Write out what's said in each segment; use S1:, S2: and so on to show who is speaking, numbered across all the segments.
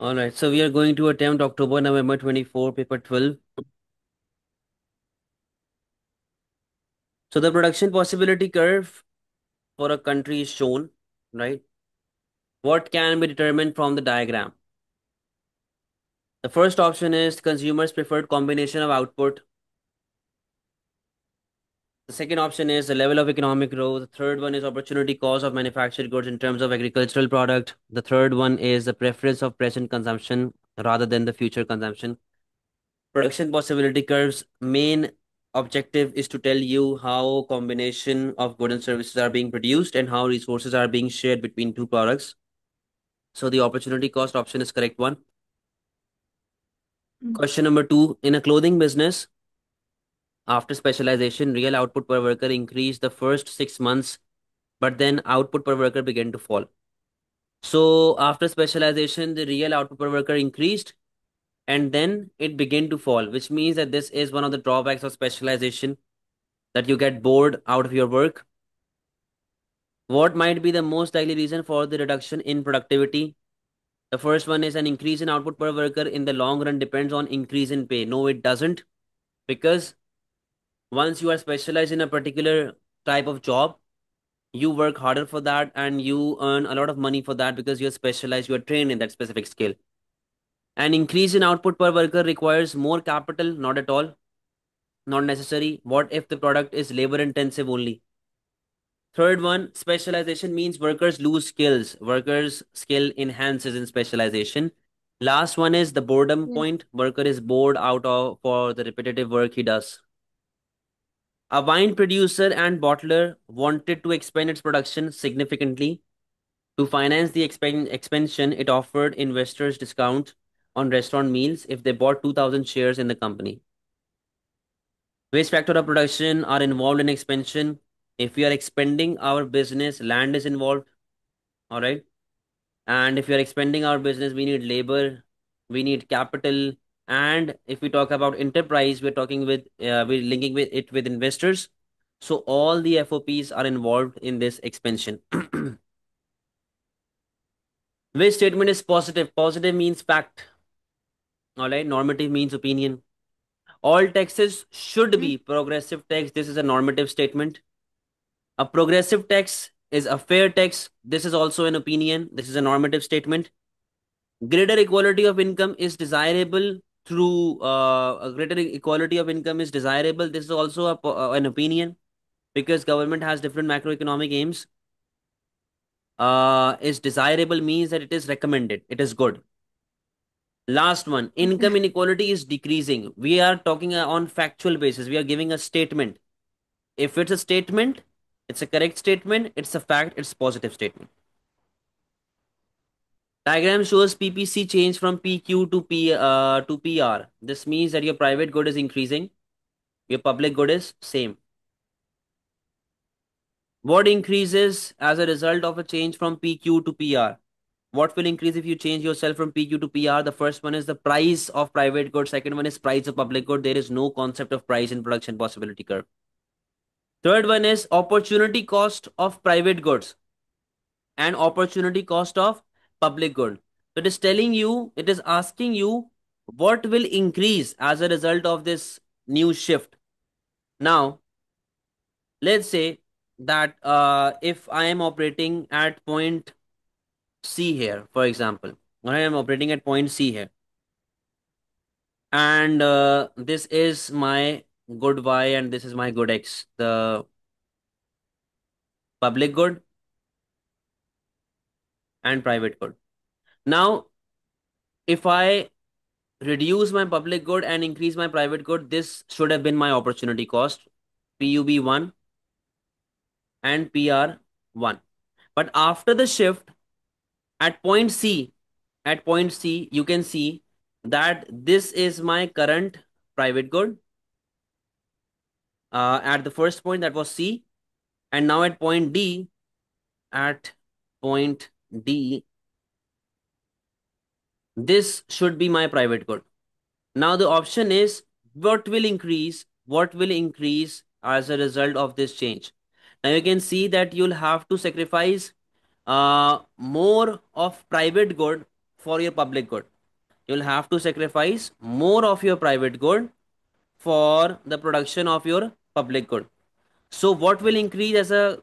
S1: All right, so we are going to attempt October, November 24, paper 12. So the production possibility curve for a country is shown, right? What can be determined from the diagram? The first option is consumers' preferred combination of output. The second option is the level of economic growth. The third one is opportunity cost of manufactured goods in terms of agricultural product. The third one is the preference of present consumption rather than the future consumption. Production possibility curves main objective is to tell you how combination of goods and services are being produced and how resources are being shared between two products. So the opportunity cost option is correct one. Question number two, in a clothing business, after specialization, real output per worker increased the first 6 months, but then output per worker began to fall. So after specialization, the real output per worker increased and then it began to fall, which means that this is one of the drawbacks of specialization, that you get bored out of your work. What might be the most likely reason for the reduction in productivity? The first one is an increase in output per worker in the long run depends on increase in pay. No, it doesn't, because once you are specialized in a particular type of job, you work harder for that and you earn a lot of money for that because you're specialized, you are trained in that specific skill. An increase in output per worker requires more capital, not at all, not necessary. What if the product is labor intensive only? Third one, specialization means workers lose skills. Workers' skill enhances in specialization. Last one is the boredom
S2: Yeah.
S1: point. Worker is bored out of for the repetitive work he does. A wine producer and bottler wanted to expand its production significantly. To finance the expansion, it offered investors discount on restaurant meals if they bought 2,000 shares in the company. Waste factor of production are involved in expansion. If we are expanding our business, land is involved. All right. And if we are expanding our business, we need labor, we need capital. And if we talk about enterprise, we're linking with it with investors. So all the FOPs are involved in this expansion. Which statement is positive? Positive means fact. All right. Normative means opinion. All taxes should
S2: Mm.
S1: be progressive tax. This is a normative statement. A progressive tax is a fair tax. This is also an opinion. This is a normative statement. Greater equality of income is desirable through a greater equality of income is desirable. This is also an opinion because government has different macroeconomic aims. Is desirable means that it is recommended. It is good. Last one,
S2: Okay.
S1: income inequality is decreasing. We are talking on factual basis. We are giving a statement. If it's a statement, it's a correct statement. It's a fact. It's positive statement. Diagram shows PPC change from PQ to PR. This means that your private good is increasing, your public good is same. What increases as a result of a change from PQ to PR? What will increase if you change yourself from PQ to PR? The first one is the price of private good. Second one is price of public good. There is no concept of price in production possibility curve. Third one is opportunity cost of private goods and opportunity cost of public good. So it is telling you, it is asking you what will increase as a result of this new shift. Now, let's say that if I am operating at point C here, for example, or I am operating at point C here, and this is my good Y and this is my good X, the public good and private good. Now, if I reduce my public good and increase my private good, this should have been my opportunity cost, PUB1 and PR1. But after the shift at point C, you can see that this is my current private good. At the first point that was C, and now at point D, this should be my private good. Now the option is what will increase as a result of this change. Now you can see that you'll have to sacrifice more of private good for your public good. You'll have to sacrifice more of your private good for the production of your public good. So what will increase as a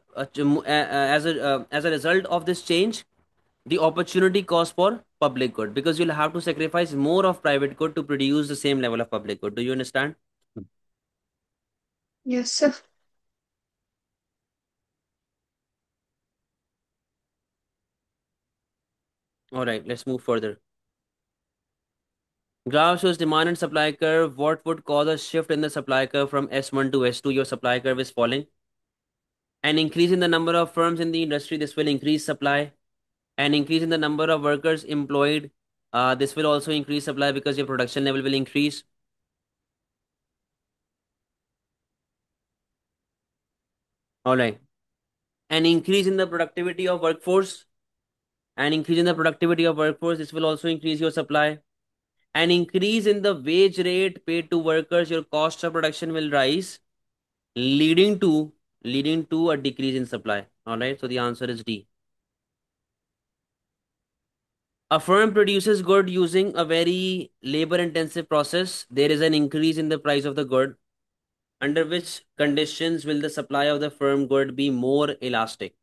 S1: result of this change? The opportunity cost for public good, because you'll have to sacrifice more of private good to produce the same level of public good. Do you understand?
S2: Yes, sir.
S1: All right, let's move further. Graph shows demand and supply curve. What would cause a shift in the supply curve from S1 to S2? Your supply curve is falling. An increase in the number of firms in the industry, this will increase supply. An increase in the number of workers employed, this will also increase supply because your production level will increase. All right. An increase in the productivity of workforce. An increase in the productivity of workforce, this will also increase your supply. An increase in the wage rate paid to workers, your cost of production will rise, leading to a decrease in supply. All right. So the answer is D. A firm produces good using a very labor intensive process. There is an increase in the price of the good. Under which conditions will the supply of the firm good be more elastic?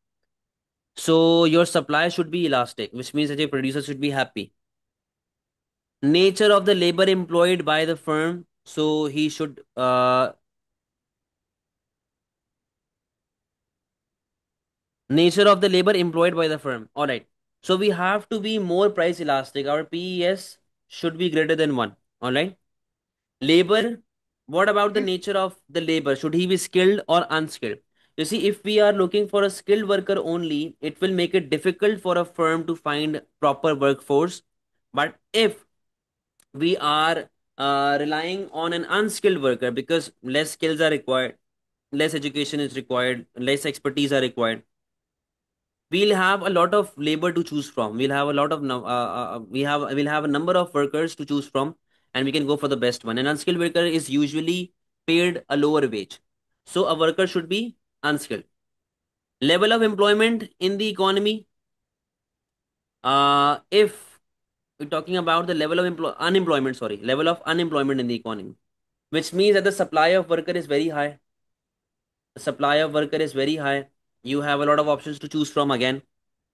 S1: So your supply should be elastic, which means that your producer should be happy. Nature of the labor employed by the firm. So he should nature of the labor employed by the firm. All right. So we have to be more price elastic. Our PES should be greater than 1. All right. Labor, what about the
S2: Mm.
S1: nature of the labor? Should he be skilled or unskilled? You see, if we are looking for a skilled worker only, it will make it difficult for a firm to find proper workforce. But if we are relying on an unskilled worker, because less skills are required, less education is required, less expertise are required, we'll have a lot of labor to choose from. We'll have a lot of we'll have a number of workers to choose from, and we can go for the best one. An unskilled worker is usually paid a lower wage, so a worker should be unskilled. Level of employment in the economy. If we're talking about the level of unemployment, sorry, level of unemployment in the economy, which means that the supply of worker is very high. The supply of worker is very high. You have a lot of options to choose from again.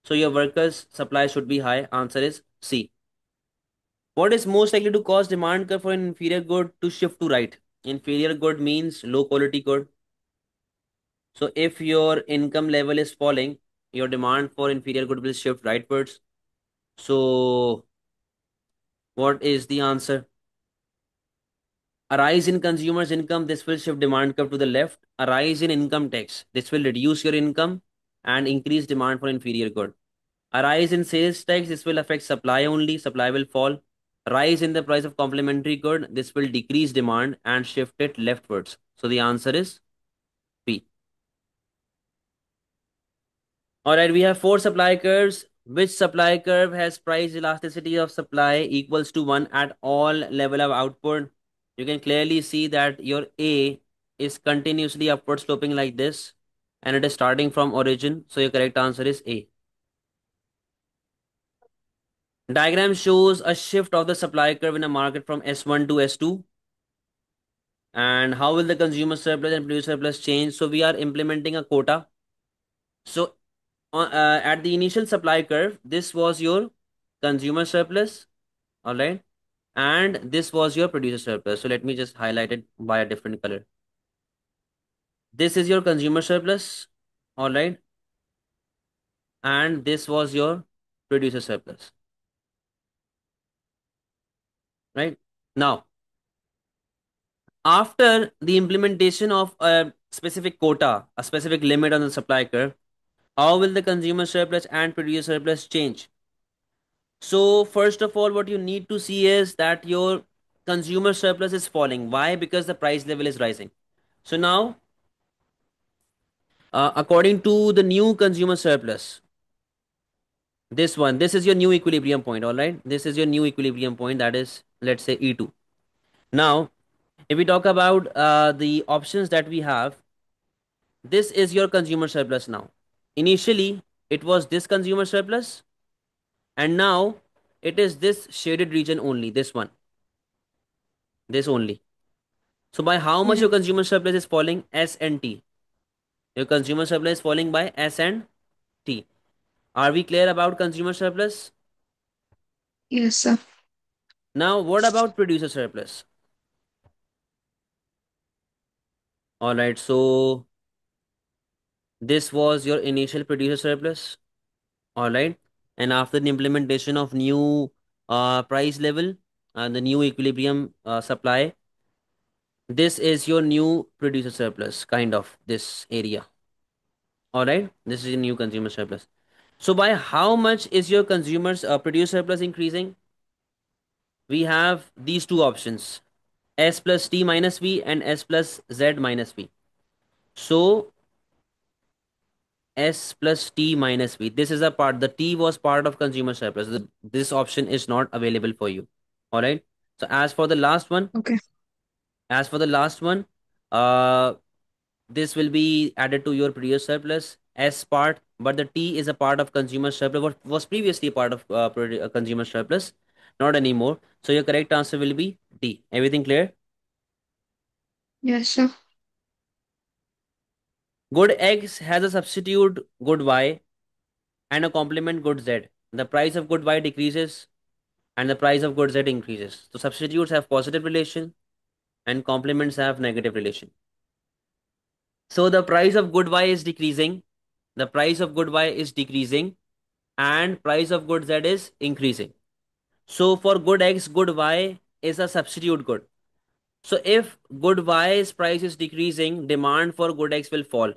S1: So your workers' supply should be high. Answer is C. What is most likely to cause demand curve for an inferior good to shift to right? Inferior good means low quality good. So if your income level is falling, your demand for inferior good will shift rightwards. So what is the answer? A rise in consumers' income, this will shift demand curve to the left. A rise in income tax, this will reduce your income and increase demand for inferior good. A rise in sales tax, this will affect supply only, supply will fall. Rise in the price of complementary good, this will decrease demand and shift it leftwards. So the answer is P. All right, we have 4 supply curves. Which supply curve has price elasticity of supply equals to 1 at all level of output? You can clearly see that your A is continuously upward sloping like this, and it is starting from origin. So your correct answer is A. Diagram shows a shift of the supply curve in a market from S1 to S2. And how will the consumer surplus and producer surplus change? So we are implementing a quota. So at the initial supply curve, this was your consumer surplus, all right, and this was your producer surplus. So let me just highlight it by a different color. This is your consumer surplus, all right, and this was your producer surplus, right? Now, after the implementation of a specific quota, a specific limit on the supply curve, how will the consumer surplus and producer surplus change? So first of all, what you need to see is that your consumer surplus is falling. Why? Because the price level is rising. So now, according to the new consumer surplus, this is your new equilibrium point, all right? This is your new equilibrium point, that is, let's say E2. Now, if we talk about the options that we have, this is your consumer surplus now. Initially, it was this consumer surplus, and now it is this shaded region only, this one, this only. So by how much
S2: Yeah.
S1: your consumer surplus is falling? S and T. Your consumer surplus is falling by S and T. Are we clear about consumer surplus?
S2: Yes, sir.
S1: Now, what about producer surplus? All right, so this was your initial producer surplus. All right, and after the implementation of new price level and the new equilibrium supply, this is your new producer surplus, kind of this area. All right, this is your new consumer surplus. So by how much is your consumers producer surplus increasing? We have these two options: S plus T minus V and S plus Z minus V. So S plus T minus V. This is a part. The T was part of consumer surplus. This option is not available for you. All right. So
S2: Okay.
S1: as for the last one, uh, this will be added to your previous surplus S part, but the T is a part of consumer surplus. What was previously a part of consumer surplus, not anymore. So your correct answer will be D. Everything clear?
S2: Yes, sir.
S1: Good X has a substitute good Y and a complement good Z. The price of good Y decreases and the price of good Z increases. So substitutes have positive relation and complements have negative relation. So the price of good Y is decreasing, the price of good Y is decreasing, and price of good Z is increasing. So for good X, good Y is a substitute good. So if good Y's price is decreasing, demand for good X will fall.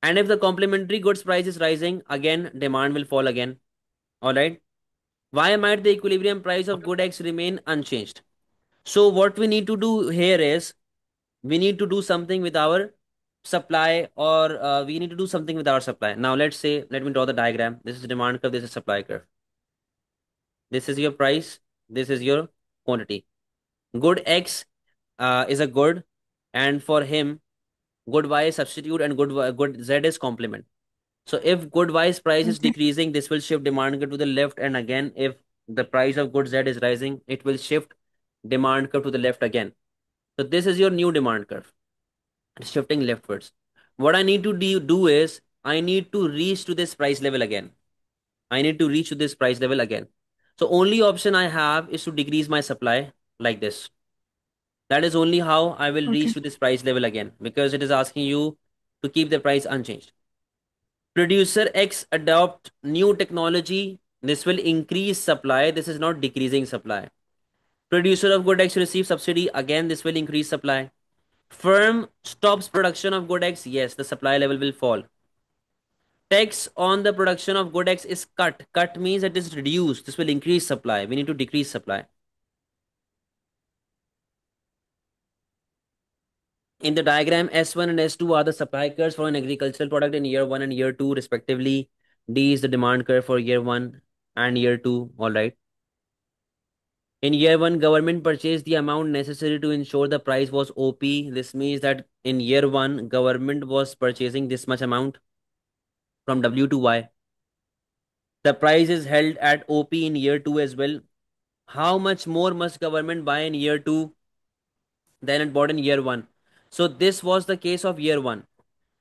S1: And if the complementary goods price is rising, again demand will fall again. Alright. Why might the equilibrium price of good X remain unchanged? So what we need to do here is we need to do something with our supply, or we need to do something with our supply. Now let's say, let me draw the diagram. This is demand curve, this is supply curve. This is your price, this is your quantity. Good X is a good, and for him, good Y is substitute and good Z is complement. So if good Y's price is
S2: Okay.
S1: decreasing, this will shift demand curve to the left, and again, if the price of good Z is rising, it will shift demand curve to the left again. So this is your new demand curve. It's shifting leftwards. What I need to do is I need to reach to this price level again. I need to reach to this price level again. So only option I have is to decrease my supply like this. That is only how I will
S2: Okay.
S1: reach to this price level again, because it is asking you to keep the price unchanged. Producer X adopt new technology. This will increase supply. This is not decreasing supply. Producer of good X receive subsidy. Again, this will increase supply. Firm stops production of good X. Yes, the supply level will fall. Tax on the production of good X is cut. Cut means it is reduced. This will increase supply. We need to decrease supply. In the diagram, S1 and S2 are the supply curves for an agricultural product in year 1 and year 2 respectively. D is the demand curve for year 1 and year 2. All right. In year 1, government purchased the amount necessary to ensure the price was OP. This means that in year 1, government was purchasing this much amount from W to Y. The price is held at OP in year 2 as well. How much more must government buy in year 2 than it bought in year 1? So this was the case of year 1.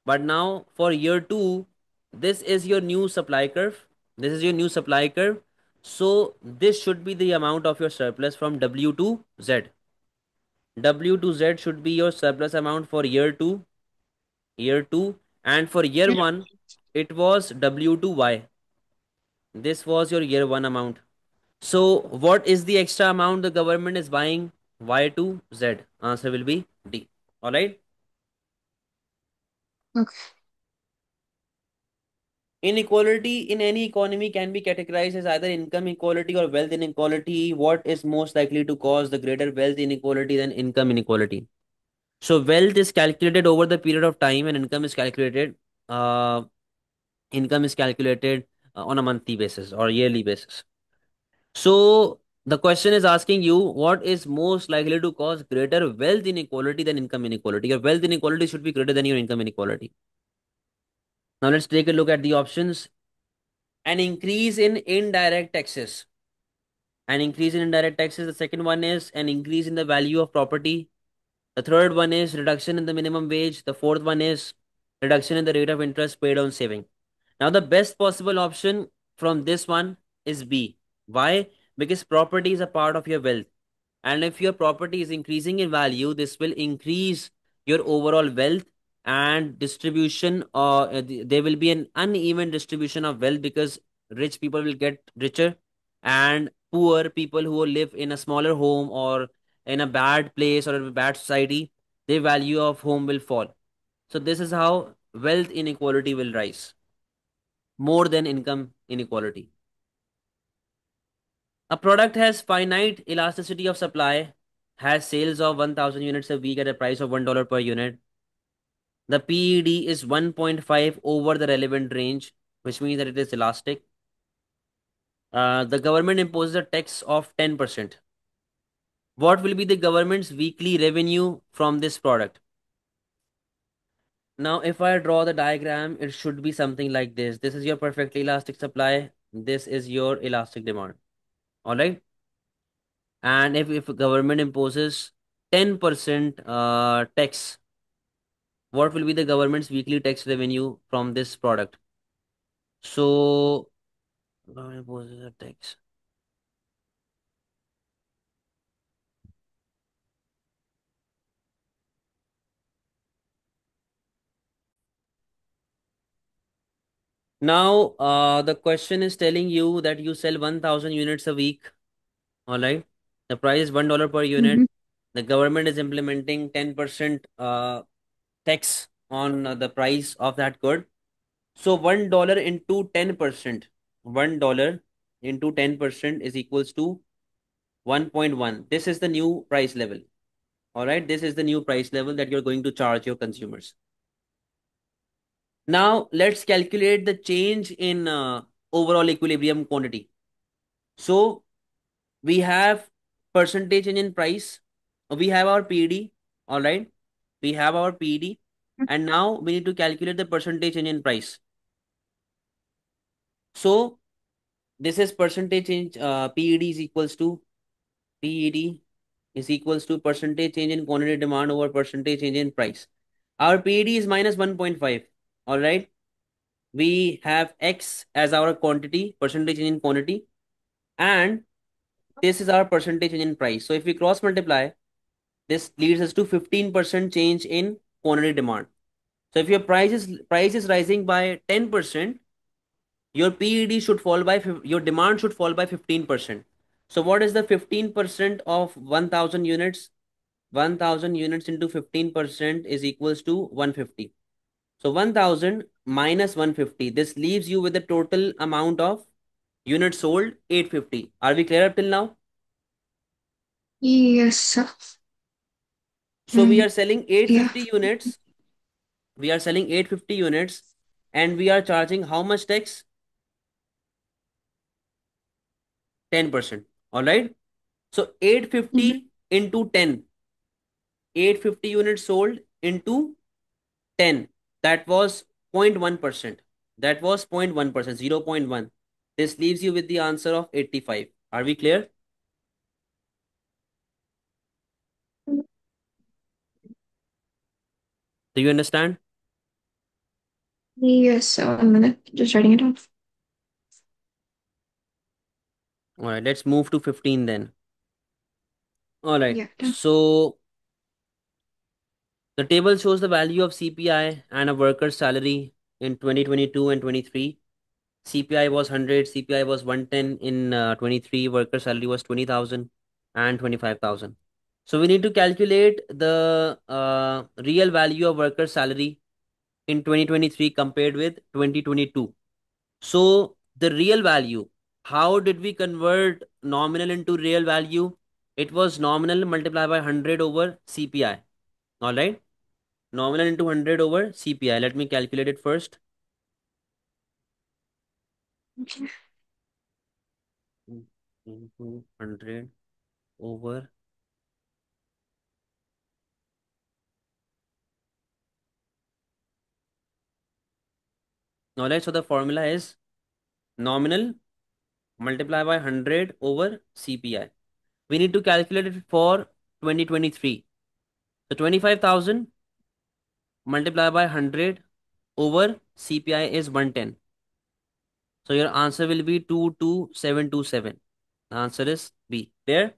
S1: But now for year 2, this is your new supply curve. This is your new supply curve. So this should be the amount of your surplus from W to Z. W to Z should be your surplus amount for year 2, and for year
S2: Yeah.
S1: 1, it was W to Y. This was your year 1 amount. So what is the extra amount the government is buying? Y to Z. Answer will be D. All right.
S2: Okay.
S1: Inequality in any economy can be categorized as either income equality or wealth inequality. What is most likely to cause the greater wealth inequality than income inequality? So wealth is calculated over the period of time, and uh, income is calculated on a monthly basis or yearly basis. So the question is asking you what is most likely to cause greater wealth inequality than income inequality. Your wealth inequality should be greater than your income inequality. Now let's take a look at the options. An increase in indirect taxes. An increase in indirect taxes. The second one is an increase in the value of property. The third one is reduction in the minimum wage. The fourth one is reduction in the rate of interest paid on saving. Now, the best possible option from this one is B. Why? Because property is a part of your wealth. And if your property is increasing in value, this will increase your overall wealth and distribution. There will be an uneven distribution of wealth because rich people will get richer and poor people who live in a smaller home or in a bad place or a bad society, their value of home will fall. So this is how wealth inequality will rise more than income inequality. A product has finite elasticity of supply, has sales of 1000 units a week at a price of $1 per unit. The PED is 1.5 over the relevant range, which means that it is elastic. The government imposes a tax of 10%. What will be the government's weekly revenue from this product? Now, if I draw the diagram, it should be something like this. This is your perfectly elastic supply. This is your elastic demand. All right. And if government imposes 10% tax, what will be the government's weekly tax revenue from this product? So, government imposes a tax. Now, the question is telling you that you sell 1000 units a week. All right. The price is $1 per unit.
S2: Mm-hmm.
S1: The government is implementing 10% tax on the price of that good. So $1 into 10%, $1 into 10% is equals to 1.1. This is the new price level. All right. This is the new price level that you're going to charge your consumers. Now let's calculate the change in overall equilibrium quantity. So we have percentage change in price. We have our PD. All right. We have our PD. And now we need to calculate the percentage change in price. So this is percentage change. PED is equals to PED is equals to percentage change in quantity demand over percentage change in price. Our PED is minus 1.5. All right. We have X as our quantity, percentage change in quantity, and this is our percentage change in price. So if we cross multiply, this leads us to 15% change in quantity demand. So if your price is rising by 10%, your PED should fall by your demand should fall by 15%. So what is the 15% of 1000 units? 1000 units into 15% is equals to 150. So 1000 minus 150. This leaves you with the total amount of units sold 850. Are we clear up till now?
S2: Yes, sir.
S1: So we
S2: Mm,
S1: are selling
S2: yeah.
S1: 850 units. We are selling 850 units and we are charging how much tax? 10%. All right. So
S2: Mm-hmm.
S1: 850 into 10. 850 units sold into 10. That was 0.1%. That was 0.1%, 0.1. This leaves you with the answer of 85. Are we clear? Do you understand?
S2: Yes, sir. 1 minute. Just writing it out.
S1: All right, let's move to 15 then. All right.
S2: Yeah, done.
S1: So the table shows the value of CPI and a worker's salary in 2022 and 23. CPI was 100, CPI was 110 in 23, worker salary was 20,000 and 25,000. So we need to calculate the real value of worker salary in 2023 compared with 2022. So the real value, how did we convert nominal into real value? It was nominal multiplied by 100 over CPI. All right. Nominal into 100 over CPI. Let me calculate it first.
S2: Okay.
S1: Into 100 over. All right. So the formula is Nominal multiply by 100 over CPI. We need to calculate it for 2023. So 25,000 multiply by 100 over CPI is 110. So your answer will be 22727. The answer is B. There.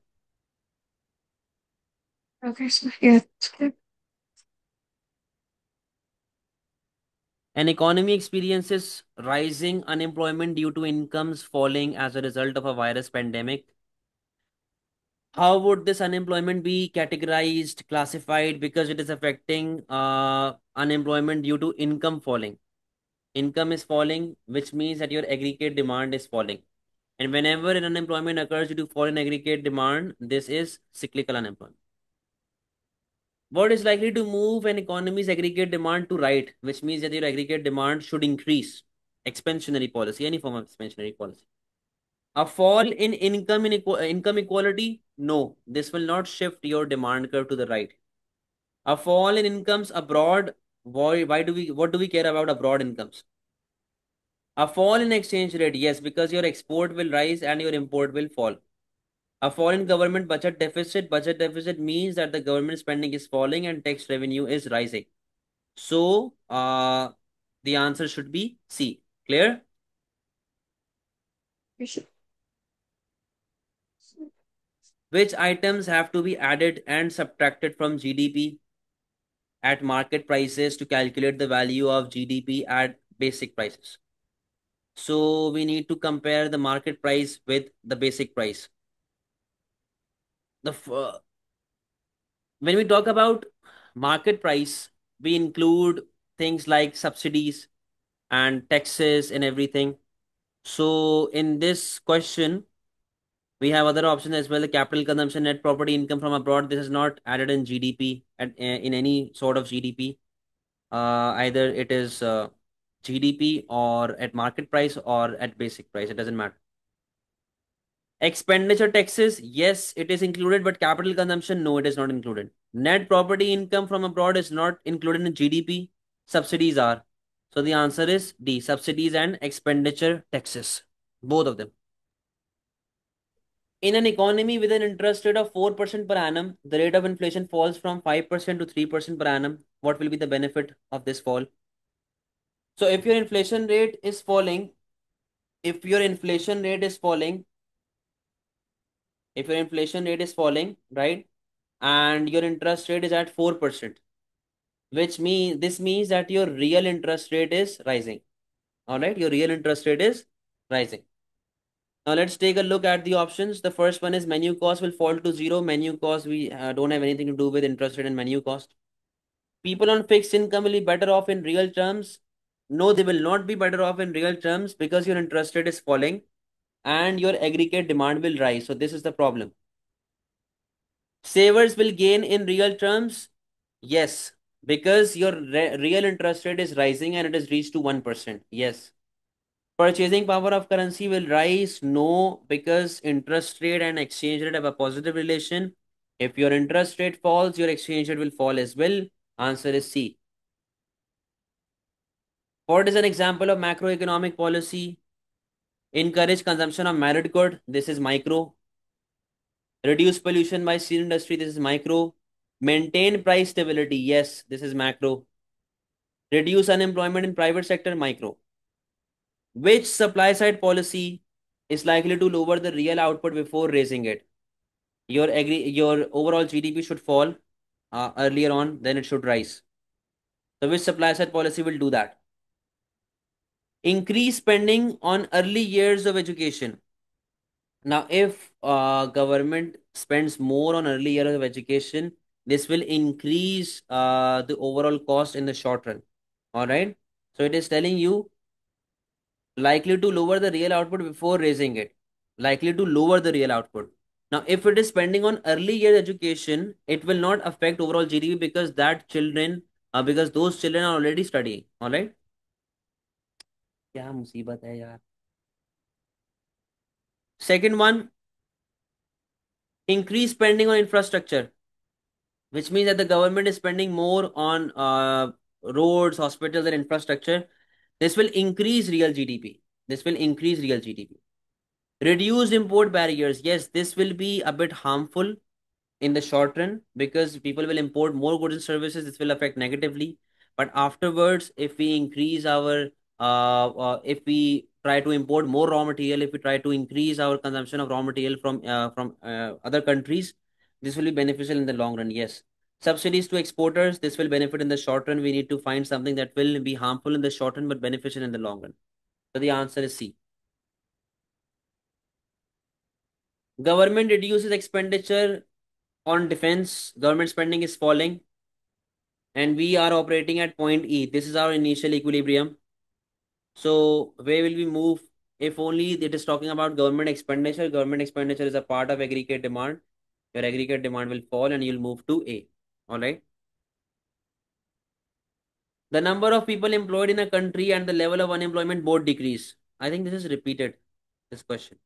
S2: Okay, so yeah, it's clear.
S1: An economy experiences rising unemployment due to incomes falling as a result of a virus pandemic. How would this unemployment be categorized, classified? Because it is affecting unemployment due to income falling. Income is falling, which means that your aggregate demand is falling. And whenever an unemployment occurs due to fall in aggregate demand, this is cyclical unemployment. What is likely to move an economy's aggregate demand to right, which means that your aggregate demand should increase? Expansionary policy, any form of expansionary policy. A fall in income equality? No, this will not shift your demand curve to the right. A fall in incomes abroad? Why do we what do we care about abroad incomes? A fall in exchange rate? Yes, because your export will rise and your import will fall. A fall in government budget deficit? Budget deficit means that the government spending is falling and tax revenue is rising. So, the answer should be C. Clear?
S2: We should-
S1: Which items have to be added and subtracted from GDP at market prices to calculate the value of GDP at basic prices? So, we need to compare the market price with the basic price. When we talk about market price, we include things like subsidies and taxes and everything. So, in this question, we have other options as well. The capital consumption, net property income from abroad. This is not added in GDP in any sort of GDP. Either it is GDP or at market price or at basic price. It doesn't matter. Expenditure taxes, yes, it is included, but capital consumption, no, it is not included. Net property income from abroad is not included in GDP. Subsidies are. So the answer is D. Subsidies and expenditure taxes. Both of them. In an economy with an interest rate of 4% per annum, the rate of inflation falls from 5% to 3% per annum. What will be the benefit of this fall? So if your inflation rate is falling, if your inflation rate is falling, if your inflation rate is falling, right, and your interest rate is at 4%, which means this means that your real interest rate is rising. All right, your real interest rate is rising. Now let's take a look at the options. The first one is menu cost will fall to zero. Menu cost, we don't have anything to do with interest rate and menu cost. People on fixed income will be better off in real terms. No, they will not be better off in real terms because your interest rate is falling and your aggregate demand will rise. So this is the problem. Savers will gain in real terms. Yes, because your real interest rate is rising and it has reached to 1%. Yes. Purchasing power of currency will rise. No, because interest rate and exchange rate have a positive relation. If your interest rate falls, your exchange rate will fall as well. Answer is C. What is an example of macroeconomic policy? Encourage consumption of merit good. This is micro. Reduce pollution by steel industry. This is micro. Maintain price stability. Yes, this is macro. Reduce unemployment in private sector. Micro. Which supply side policy is likely to lower the real output before raising it? Your overall GDP should fall earlier on, then it should rise. So which supply side policy will do that? Increase spending on early years of education. Now, if government spends more on early years of education, this will increase the overall cost in the short run. All right. So it is telling you likely to lower the real output before raising it. Likely to lower the real output. Now, if it is spending on early years education, it will not affect overall GDP because those children are already studying. All right. क्या मुसीबत है यार. Second one, increase spending on infrastructure, which means that the government is spending more on roads, hospitals, and infrastructure. This will increase real GDP. This will increase real GDP. Reduced import barriers. Yes, this will be a bit harmful in the short run because people will import more goods and services. This will affect negatively. But afterwards, if we increase our, if we try to import more raw material, if we try to increase our consumption of raw material from other countries, this will be beneficial in the long run. Yes. Subsidies to exporters, this will benefit in the short run. We need to find something that will be harmful in the short run but beneficial in the long run. So the answer is C. Government reduces expenditure on defense. Government spending is falling and we are operating at point E. This is our initial equilibrium. So where will we move? If only it is talking about government expenditure is a part of aggregate demand. Your aggregate demand will fall and you'll move to A. All right. The number of people employed in a country and the level of unemployment both decrease. I think this is repeated, this question.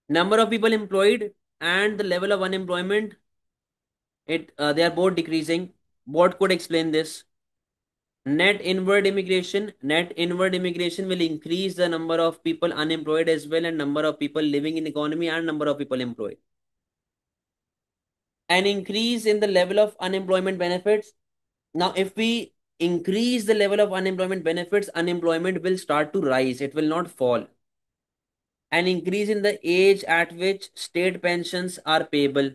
S1: Number of people employed and the level of unemployment, they are both decreasing. What could explain this? Net inward immigration will increase the number of people unemployed as well and number of people living in economy and number of people employed. An increase in the level of unemployment benefits. Now if we increase the level of unemployment benefits, unemployment will start to rise, it will not fall. An increase in the age at which state pensions are payable.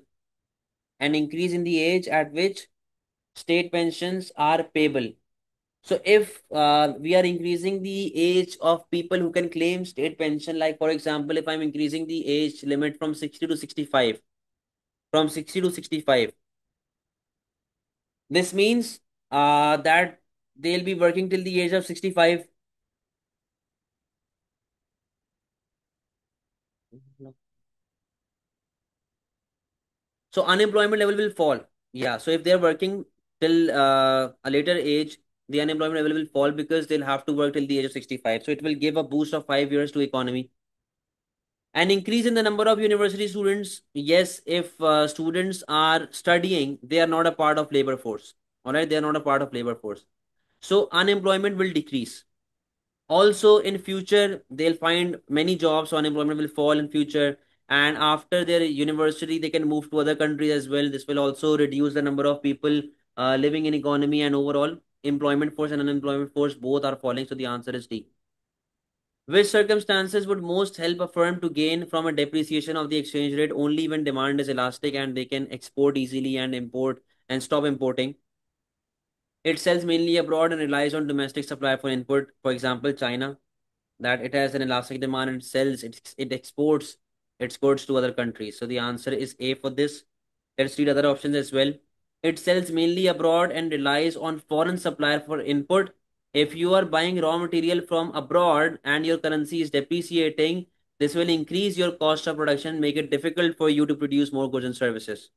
S1: An increase in the age at which state pensions are payable. So if we are increasing the age of people who can claim state pension, like for example, if I'm increasing the age limit from 60 to 65, from 60 to 65, this means that they'll be working till the age of 65. So unemployment level will fall. Yeah. So if they're working till a later age, the unemployment level will fall because they'll have to work till the age of 65. So it will give a boost of 5 years to economy. An increase in the number of university students. Yes, if students are studying, they are not a part of labor force. All right, they are not a part of labor force. So unemployment will decrease. Also, in future, they'll find many jobs. So unemployment will fall in future. And after their university, they can move to other countries as well. This will also reduce the number of people living in economy and overall employment force and unemployment force both are falling. So the answer is D. Which circumstances would most help a firm to gain from a depreciation of the exchange rate? Only when demand is elastic and they can export easily and import and stop importing. It sells mainly abroad and relies on domestic supply for input. For example, China, that it has an elastic demand and it exports its goods to other countries. So the answer is A for this. Let's read other options as well. It sells mainly abroad and relies on foreign supplier for input. If you are buying raw material from abroad and your currency is depreciating, this will increase your cost of production, make it difficult for you to produce more goods and services.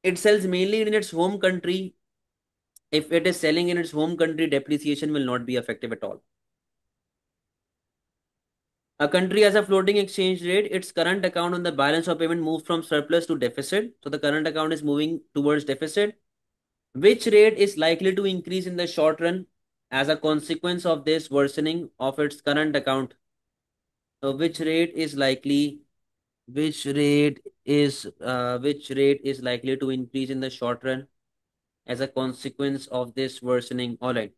S1: It sells mainly in its home country. If it is selling in its home country, depreciation will not be effective at all. A country has a floating exchange rate. Its current account on the balance of payment moves from surplus to deficit. So the current account is moving towards deficit. Which rate is likely to increase in the short run as a consequence of this worsening of its current account? So which rate is likely to increase in the short run as a consequence of this worsening? All right.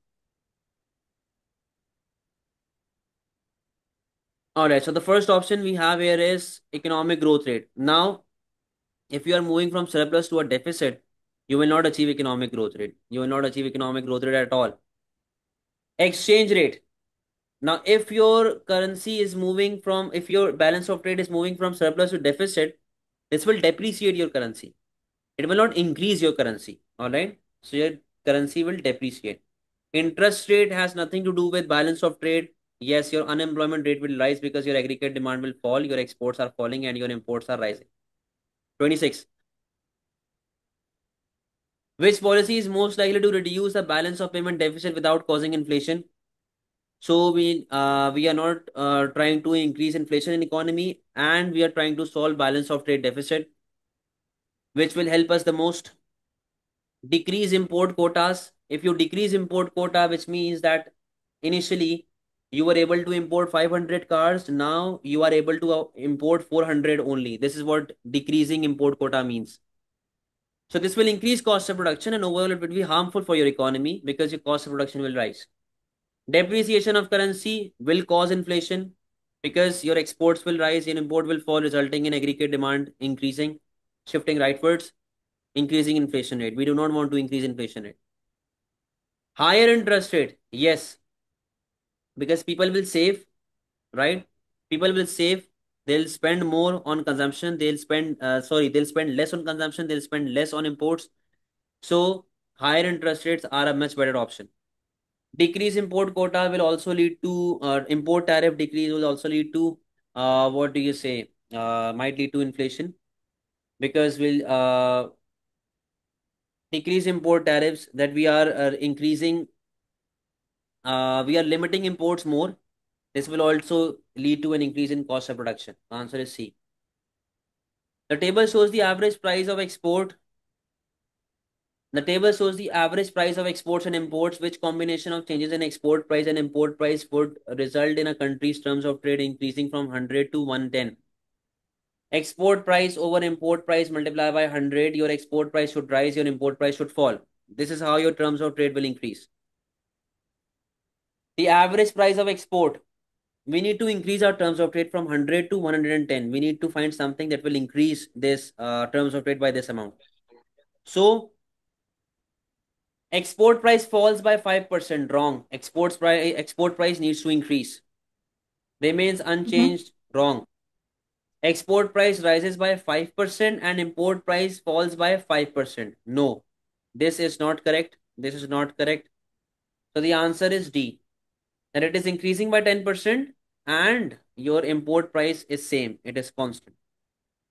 S1: All right. So the first option we have here is economic growth rate. Now, if you are moving from surplus to a deficit, you will not achieve economic growth rate. You will not achieve economic growth rate at all. Exchange rate. Now, if your currency is moving from, if your balance of trade is moving from surplus to deficit, this will depreciate your currency. It will not increase your currency. All right. So your currency will depreciate. Interest rate has nothing to do with balance of trade. Yes, your unemployment rate will rise because your aggregate demand will fall, your exports are falling, and your imports are rising. 26. Which policy is most likely to reduce the balance of payment deficit without causing inflation? So we are not trying to increase inflation in economy, and we are trying to solve balance of trade deficit, which will help us the most. Decrease import quotas. If you decrease import quota, which means that Initially, you were able to import 500 cars. Now you are able to import 400 only. This is what decreasing import quota means. So this will increase cost of production and overall it will be harmful for your economy because your cost of production will rise. Depreciation of currency will cause inflation because your exports will rise and import will fall, resulting in aggregate demand increasing, shifting rightwards, increasing inflation rate. We do not want to increase inflation rate. Higher interest rate, yes, because people will save, right? People will save. They'll spend more on consumption. They'll spend less on consumption. They'll spend less on imports. So higher interest rates are a much better option. Decrease import quota will also lead to import tariff decrease will also lead to what do you say? Might lead to inflation because we'll decrease import tariffs that we are increasing. We are limiting imports more. This will also lead to an increase in cost of production. Answer is C. The table shows the average price of export. The table shows the average price of exports and imports. Which combination of changes in export price and import price would result in a country's terms of trade increasing from 100 to 110? Export price over import price multiplied by 100. Your export price should rise, your import price should fall. This is how your terms of trade will increase. The average price of export. We need to increase our terms of trade from 100 to 110. We need to find something that will increase this terms of trade by this amount. So export price falls by 5%. Wrong. Export price needs to increase. Remains
S2: Mm-hmm.
S1: unchanged. Wrong. Export price rises by 5% and import price falls by 5%. No. This is not correct. This is not correct. So the answer is D. That it is increasing by 10% and your import price is same. It is constant.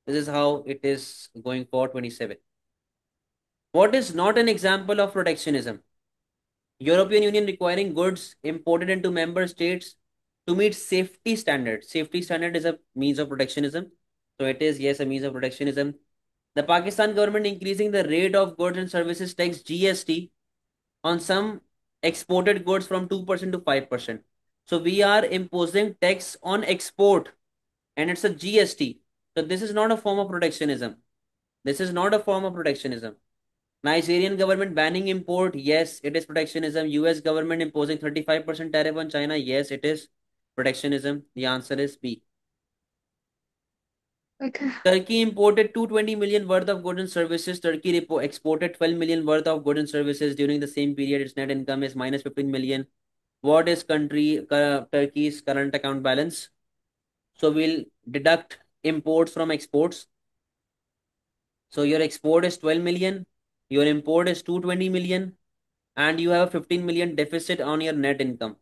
S1: This is how it is going for 27. What is not an example of protectionism? European Union requiring goods imported into member states to meet safety standards. Safety standard is a means of protectionism. So it is, yes, a means of protectionism. The Pakistan government increasing the rate of goods and services tax GST on some exported goods from 2% to 5%. So we are imposing tax on export and it's a GST. So this is not a form of protectionism. This is not a form of protectionism. Nigerian government banning import, yes, it is protectionism. US government imposing 35% tariff on China, yes, it is protectionism. The answer is B.
S2: Okay.
S1: Turkey imported 220 million worth of goods and services. Turkey exported 12 million worth of goods and services during the same period. Its net income is minus 15 million. What is Turkey's current account balance? So we'll deduct imports from exports. So your export is 12 million, your import is 220 million, and you have a 15 million deficit on your net income.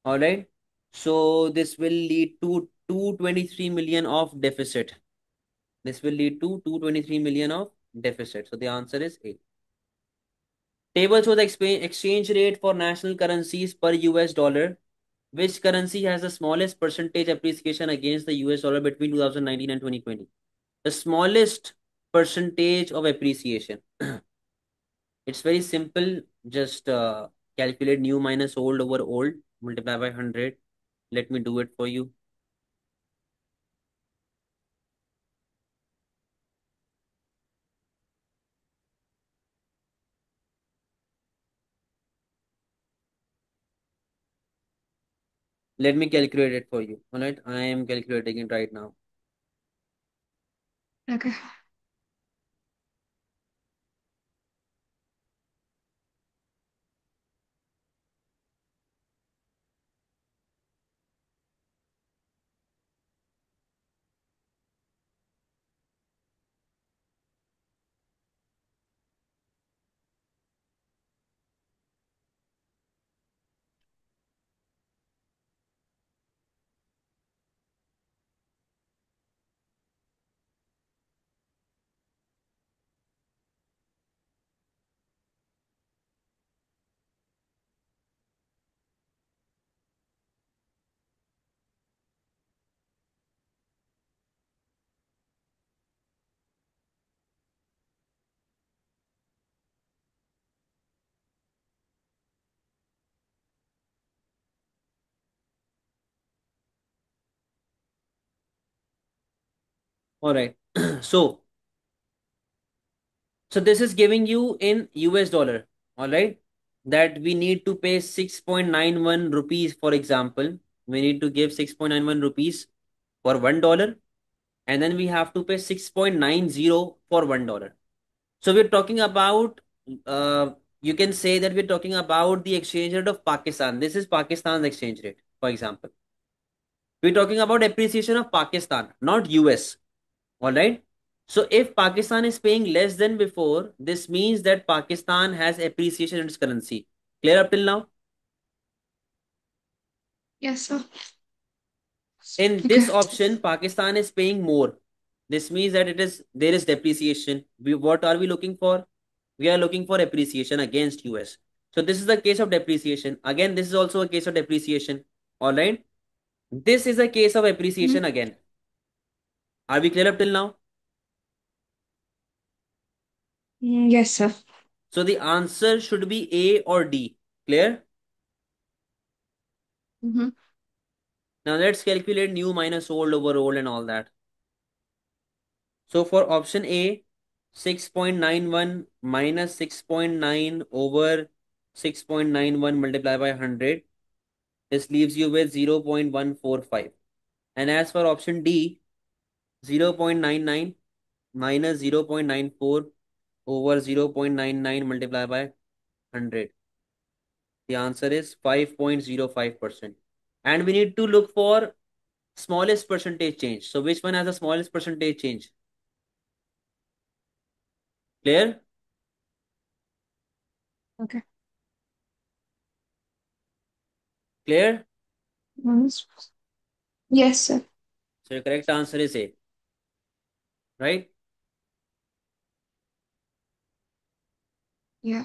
S1: All right. So this will lead to 223 million of deficit. This will lead to 223 million of deficit. So the answer is A. Table shows the exchange rate for national currencies per US dollar. Which currency has the smallest percentage appreciation against the US dollar between 2019 and 2020? The smallest percentage of appreciation. It's very simple. Just calculate new minus old over old, multiply by 100. Let me do it for you. Let me calculate it for you. All right. I am calculating it right now.
S2: Okay.
S1: All right. So, so this is giving you in US dollar. All right. That we need to pay 6.91 rupees, for example. We need to give 6.91 rupees for $1, and then we have to pay 6.90 for $1. So we're talking about, uh, you can say that we're talking about the exchange rate of Pakistan. This is Pakistan's exchange rate, for example. We're talking about appreciation of Pakistan, not US. All right. So if Pakistan is paying less than before, this means that Pakistan has appreciation in its currency. Clear up till now?
S2: Yes, sir.
S1: In
S2: Okay.
S1: this option, Pakistan is paying more. This means that there is depreciation. What are we looking for? We are looking for appreciation against US. So this is the case of depreciation. Again, this is also a case of depreciation. All right. This is a case of
S2: Mhm.
S1: appreciation again. Are we clear up till now?
S2: Yes, sir.
S1: So the answer should be A or D. Clear?
S2: Mm-hmm.
S1: Now let's calculate new minus old over old and all that. So for option A, 6.91 minus 6.9 over 6.91 multiplied by 100. This leaves you with 0.145. And as for option D, 0.99 minus 0.94 over 0.99 multiplied by 100. The answer is 5.05%. And we need to look for smallest percentage change. So which one has the smallest percentage change? Clear?
S2: Okay.
S1: Clear?
S2: Mhm. Yes, sir.
S1: So your correct answer is A, right?
S2: Yeah.